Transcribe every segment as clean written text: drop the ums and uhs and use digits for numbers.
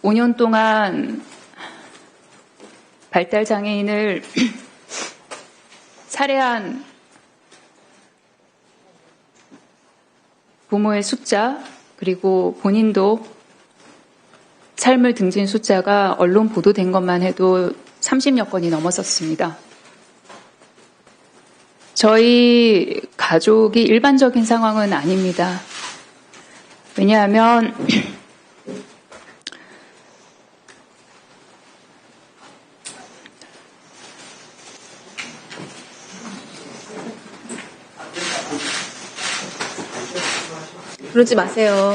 5년 동안 발달장애인을 살해한 부모의 숫자, 그리고 본인도 삶을 등진 숫자가 언론 보도된 것만 해도 30여 건이 넘었었습니다. 저희 가족이 일반적인 상황은 아닙니다. 왜냐하면 그러지 마세요.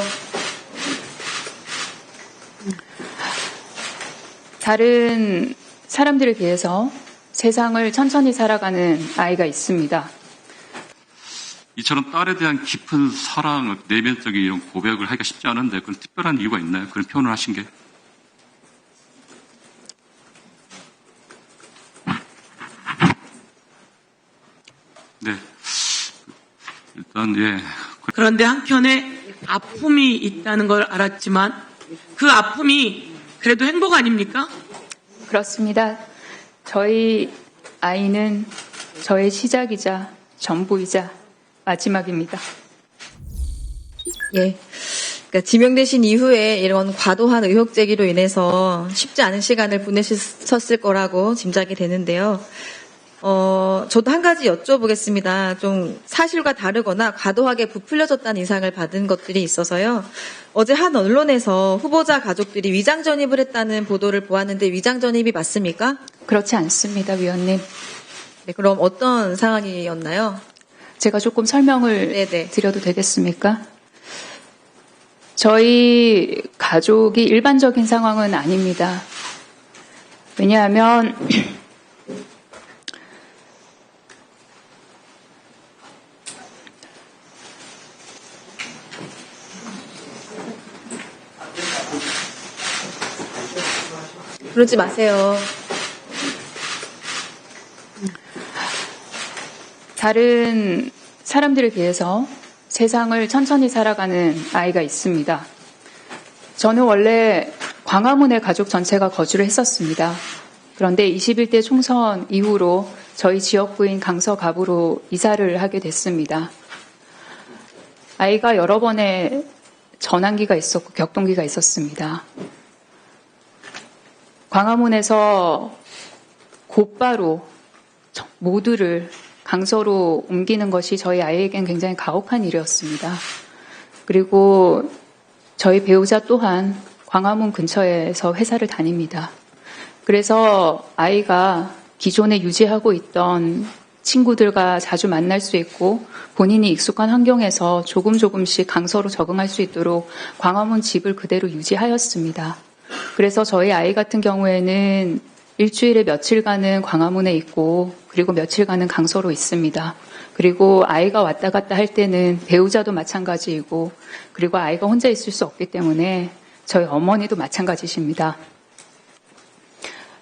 다른 사람들에 비해서 세상을 천천히 살아가는 아이가 있습니다. 이처럼 딸에 대한 깊은 사랑, 내면적인 이런 고백을 하기가 쉽지 않은데 그런 특별한 이유가 있나요? 그런 표현을 하신 게? 네. 일단, 예. 그런데 한편에 아픔이 있다는 걸 알았지만 그 아픔이 그래도 행복 아닙니까? 그렇습니다. 저희 아이는 저의 시작이자 전부이자 마지막입니다. 예. 그러니까 지명되신 이후에 이런 과도한 의혹 제기로 인해서 쉽지 않은 시간을 보내셨을 거라고 짐작이 되는데요. 저도 한 가지 여쭤보겠습니다. 좀 사실과 다르거나 과도하게 부풀려졌다는 인상을 받은 것들이 있어서요. 어제 한 언론에서 후보자 가족들이 위장 전입을 했다는 보도를 보았는데 위장 전입이 맞습니까? 그렇지 않습니다, 위원님. 네, 그럼 어떤 상황이었나요? 제가 조금 설명을 네네. 드려도 되겠습니까? 저희 가족이 일반적인 상황은 아닙니다. 왜냐하면 그러지 마세요. 다른 사람들에 비해서 세상을 천천히 살아가는 아이가 있습니다. 저는 원래 광화문에 가족 전체가 거주를 했었습니다. 그런데 21대 총선 이후로 저희 지역구인 강서갑으로 이사를 하게 됐습니다. 아이가 여러 번의 전환기가 있었고 격동기가 있었습니다. 광화문에서 곧바로 모두를 강서로 옮기는 것이 저희 아이에겐 굉장히 가혹한 일이었습니다. 그리고 저희 배우자 또한 광화문 근처에서 회사를 다닙니다. 그래서 아이가 기존에 유지하고 있던 친구들과 자주 만날 수 있고 본인이 익숙한 환경에서 조금씩 강서로 적응할 수 있도록 광화문 집을 그대로 유지하였습니다. 그래서 저희 아이 같은 경우에는 일주일에 며칠간은 광화문에 있고 그리고 며칠간은 강서로 있습니다. 그리고 아이가 왔다 갔다 할 때는 배우자도 마찬가지이고 그리고 아이가 혼자 있을 수 없기 때문에 저희 어머니도 마찬가지십니다.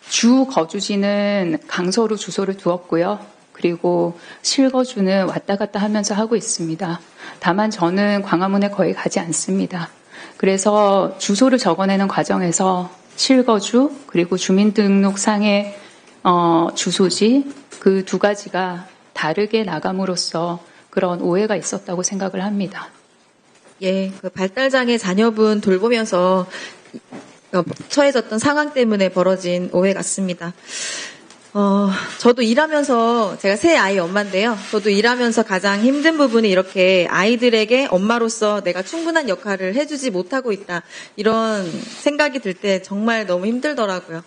주 거주지는 강서로 주소를 두었고요. 그리고 실거주는 왔다 갔다 하면서 하고 있습니다. 다만 저는 광화문에 거의 가지 않습니다. 그래서 주소를 적어내는 과정에서 실거주 그리고 주민등록상의 주소지 그 두 가지가 다르게 나감으로써 그런 오해가 있었다고 생각을 합니다. 예, 그 발달장애 자녀분 돌보면서 처해졌던 상황 때문에 벌어진 오해 같습니다. 저도 일하면서 제가 세 아이 엄마인데요. 저도 일하면서 가장 힘든 부분이 이렇게 아이들에게 엄마로서 내가 충분한 역할을 해주지 못하고 있다. 이런 생각이 들 때 정말 너무 힘들더라고요.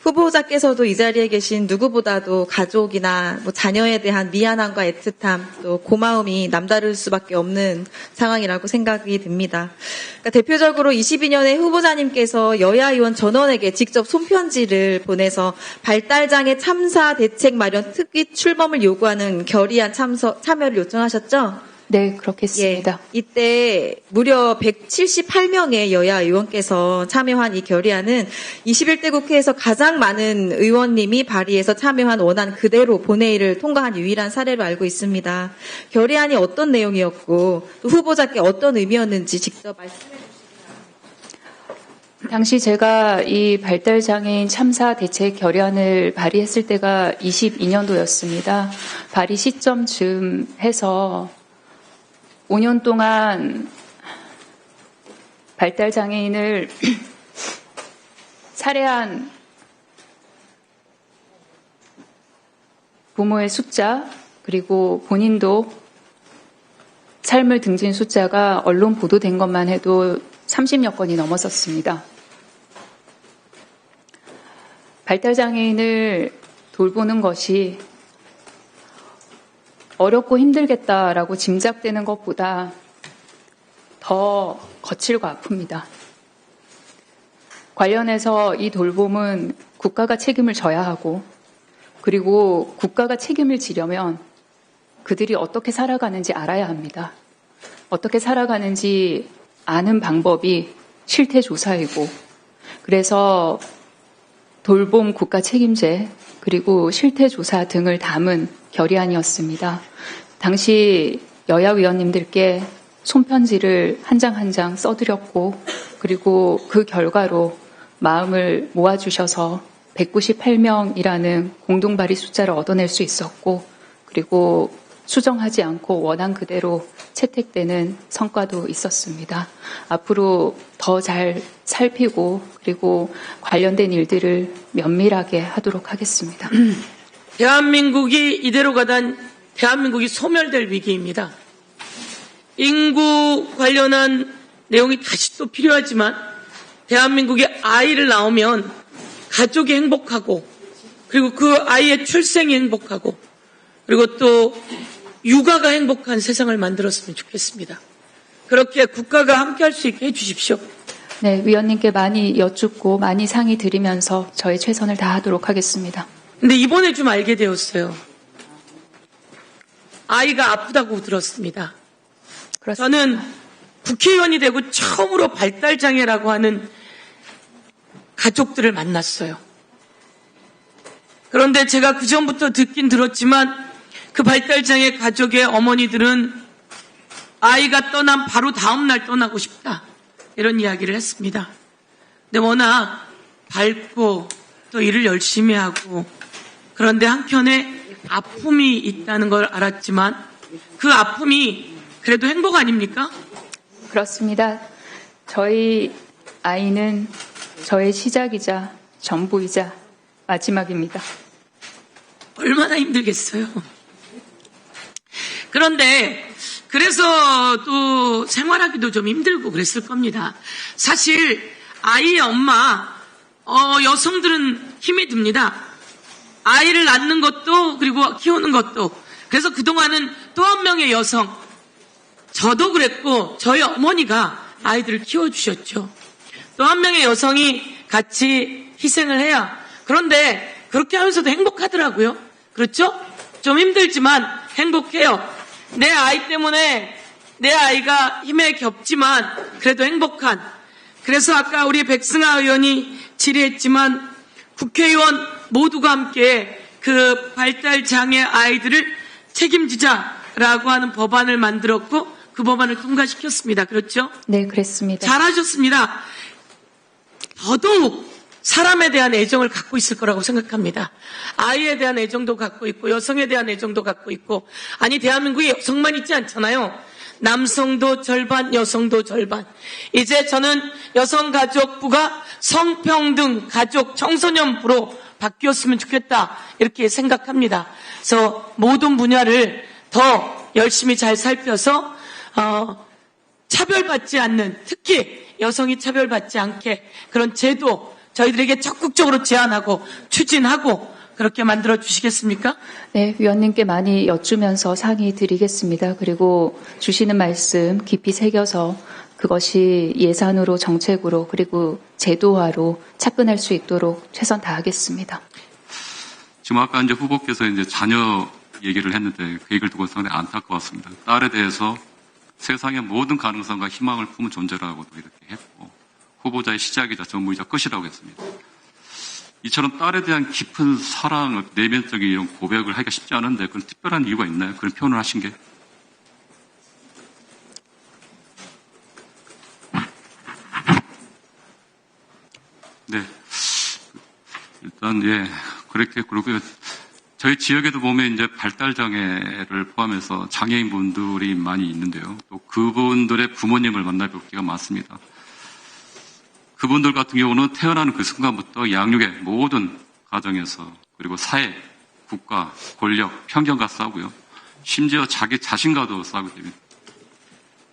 후보자께서도 이 자리에 계신 누구보다도 가족이나 자녀에 대한 미안함과 애틋함 또 고마움이 남다를 수밖에 없는 상황이라고 생각이 듭니다. 그러니까 대표적으로 22년에 후보자님께서 여야 의원 전원에게 직접 손편지를 보내서 발달장애 참사 대책 마련 특위 출범을 요구하는 결의안 참여를 요청하셨죠? 네, 그렇겠습니다. 예, 이때 무려 178명의 여야 의원께서 참여한 이 결의안은 21대 국회에서 가장 많은 의원님이 발의해서 참여한 원안 그대로 본회의를 통과한 유일한 사례로 알고 있습니다. 결의안이 어떤 내용이었고 또 후보자께 어떤 의미였는지 직접 말씀해 주시기 바랍니다. 당시 제가 이 발달장애인 참사 대책 결의안을 발의했을 때가 22년도였습니다. 발의 시점쯤 해서 5년 동안 발달장애인을 살해한 부모의 숫자, 그리고 본인도 삶을 등진 숫자가 언론 보도된 것만 해도 30여 건이 넘었었습니다. 발달장애인을 돌보는 것이 어렵고 힘들겠다라고 짐작되는 것보다 더 거칠고 아픕니다. 관련해서 이 돌봄은 국가가 책임을 져야 하고, 그리고 국가가 책임을 지려면 그들이 어떻게 살아가는지 알아야 합니다. 어떻게 살아가는지 아는 방법이 실태조사이고, 그래서 돌봄 국가 책임제 그리고 실태조사 등을 담은 결의안이었습니다. 당시 여야 위원님들께 손편지를 한 장 한 장 써드렸고, 그리고 그 결과로 마음을 모아주셔서 198명이라는 공동발의 숫자를 얻어낼 수 있었고, 그리고 수정하지 않고 원안 그대로 채택되는 성과도 있었습니다. 앞으로 더 잘 살피고 그리고 관련된 일들을 면밀하게 하도록 하겠습니다. 대한민국이 이대로 가단 대한민국이 소멸될 위기입니다. 인구 관련한 내용이 다시 또 필요하지만 대한민국에 아이를 낳으면 가족이 행복하고, 그리고 그 아이의 출생이 행복하고, 그리고 또 육아가 행복한 세상을 만들었으면 좋겠습니다. 그렇게 국가가 함께할 수 있게 해주십시오. 네, 위원님께 많이 여쭙고 많이 상의 드리면서 저의 최선을 다하도록 하겠습니다. 근데 이번에 좀 알게 되었어요. 아이가 아프다고 들었습니다. 그렇습니다. 저는 국회의원이 되고 처음으로 발달장애라고 하는 가족들을 만났어요. 그런데 제가 그전부터 듣긴 들었지만 그 발달장애 가족의 어머니들은 아이가 떠난 바로 다음 날 떠나고 싶다, 이런 이야기를 했습니다. 근데 워낙 밝고 또 일을 열심히 하고, 그런데 한켠에 아픔이 있다는 걸 알았지만 그 아픔이 그래도 행복 아닙니까? 그렇습니다. 저희 아이는 저의 시작이자 전부이자 마지막입니다. 얼마나 힘들겠어요. 그런데 그래서 또 생활하기도 좀 힘들고 그랬을 겁니다. 사실 아이의 엄마, 여성들은 힘이 듭니다. 아이를 낳는 것도 그리고 키우는 것도. 그래서 그동안은 또 한 명의 여성, 저도 그랬고 저희 어머니가 아이들을 키워주셨죠. 또 한 명의 여성이 같이 희생을 해야. 그런데 그렇게 하면서도 행복하더라고요. 그렇죠? 좀 힘들지만 행복해요. 내 아이 때문에 내 아이가 힘에 겹지만 그래도 행복한. 그래서 아까 우리 백승아 의원이 질의했지만 국회의원 모두가 함께 그 발달장애 아이들을 책임지자라고 하는 법안을 만들었고 그 법안을 통과시켰습니다. 그렇죠? 네, 그랬습니다. 잘하셨습니다. 더더욱 사람에 대한 애정을 갖고 있을 거라고 생각합니다. 아이에 대한 애정도 갖고 있고 여성에 대한 애정도 갖고 있고. 아니, 대한민국에 여성만 있지 않잖아요. 남성도 절반, 여성도 절반. 이제 저는 여성가족부가 성평등 가족 청소년부로 바뀌었으면 좋겠다, 이렇게 생각합니다. 그래서 모든 분야를 더 열심히 잘 살펴서 차별받지 않는, 특히 여성이 차별받지 않게 그런 제도 저희들에게 적극적으로 제안하고 추진하고 그렇게 만들어 주시겠습니까? 네, 위원님께 많이 여쭈면서 상의 드리겠습니다. 그리고 주시는 말씀 깊이 새겨서 그것이 예산으로, 정책으로, 그리고 제도화로 착근할 수 있도록 최선 다하겠습니다. 지금 아까 이제 후보께서 이제 자녀 얘기를 했는데 그 얘기를 듣고 상당히 안타까웠습니다. 딸에 대해서 세상의 모든 가능성과 희망을 품은 존재라고도 이렇게 했고, 후보자의 시작이자 전부이자 끝이라고 했습니다. 이처럼 딸에 대한 깊은 사랑, 내면적인 이런 고백을 하기가 쉽지 않은데 그런 특별한 이유가 있나요? 그런 표현을 하신 게? 네. 일단, 예, 그렇게, 그러고요. 저희 지역에도 보면 이제 발달장애를 포함해서 장애인분들이 많이 있는데요. 또 그분들의 부모님을 만나볼 기회가 많습니다. 그분들 같은 경우는 태어나는 그 순간부터 양육의 모든 과정에서 그리고 사회, 국가, 권력, 편견과 싸우고요. 심지어 자기 자신과도 싸우게 됩니다.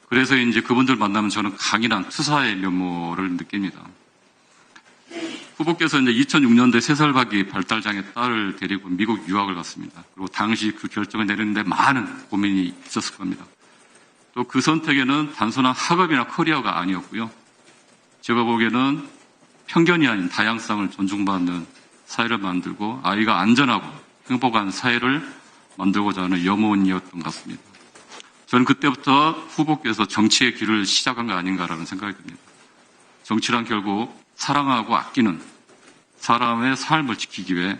그래서 이제 그분들 만나면 저는 강인한 투사의 면모를 느낍니다. 후보께서 이제 2006년도에 3살 박이 발달장애 딸을 데리고 미국 유학을 갔습니다. 그리고 당시 그 결정을 내리는데 많은 고민이 있었을 겁니다. 또 그 선택에는 단순한 학업이나 커리어가 아니었고요. 제가 보기에는 편견이 아닌 다양성을 존중받는 사회를 만들고 아이가 안전하고 행복한 사회를 만들고자 하는 염원이었던 것 같습니다. 저는 그때부터 후보께서 정치의 길을 시작한 거 아닌가라는 생각이 듭니다. 정치란 결국 사랑하고 아끼는 사람의 삶을 지키기 위해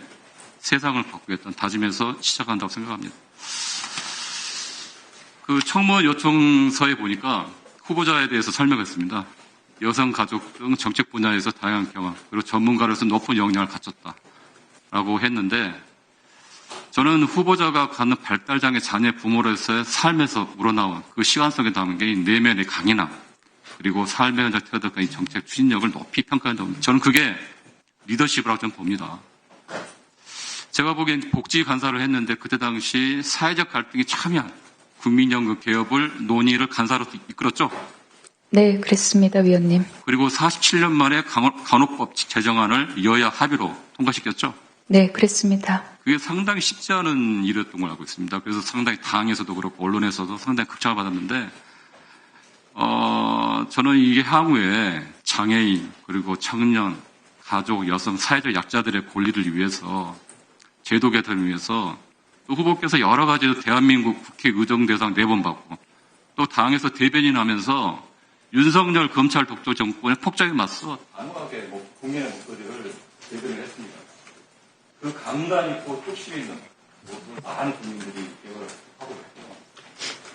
세상을 바꾸겠다는 다짐에서 시작한다고 생각합니다. 그 청문 요청서에 보니까 후보자에 대해서 설명했습니다. 여성, 가족 등 정책 분야에서 다양한 경험, 그리고 전문가로서 높은 역량을 갖췄다라고 했는데 저는 후보자가 갖는 발달장애 자녀 부모로서의 삶에서 우러나온 그 시간성에 담긴 내면의 강인함, 그리고 삶의 현장 태어났던 이 정책 추진력을 높이 평가한다고 저는 그게 리더십이라고 저는 봅니다. 제가 보기엔 복지 간사를 했는데 그때 당시 사회적 갈등이 참여한 국민연금 개업을 논의를 간사로 이끌었죠. 네, 그랬습니다, 위원님. 그리고 47년 만에 간호법 제정안을 여야 합의로 통과시켰죠. 네, 그랬습니다. 그게 상당히 쉽지 않은 일이었던 걸 알고 있습니다. 그래서 상당히 당에서도 그렇고 언론에서도 상당히 극찬을 받았는데 저는 이게 향후에 장애인 그리고 청년, 가족, 여성, 사회적 약자들의 권리를 위해서 제도 개선을 위해서 또 후보께서 여러 가지로 대한민국 국회 의정대상 4번 받고 또 당에서 대변인 하면서 윤석열 검찰 독재 정권의 폭정에 맞서 단호하게 국민의 목소리를 대변을 했습니다. 그 강단 있고 뚝심 있는 모습을 많은 국민들이 기억을 하고 있고요.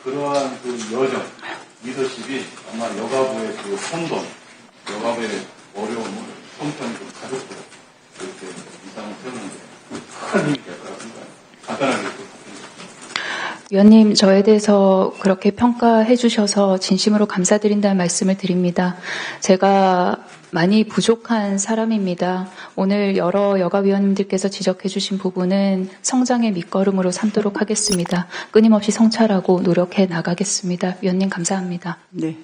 그러한 그 여정, 리더십이 아마 여가부의 그 혼돈, 여가부의 어려움을 형편도 가족도 이렇게 이상을 세우는데 큰 힘이 될 거라고 생각합니다. 간단하게 위원님, 저에 대해서 그렇게 평가해 주셔서 진심으로 감사드린다는 말씀을 드립니다. 제가 많이 부족한 사람입니다. 오늘 여러 여가위원님들께서 지적해 주신 부분은 성장의 밑거름으로 삼도록 하겠습니다. 끊임없이 성찰하고 노력해 나가겠습니다. 위원님 감사합니다. 네.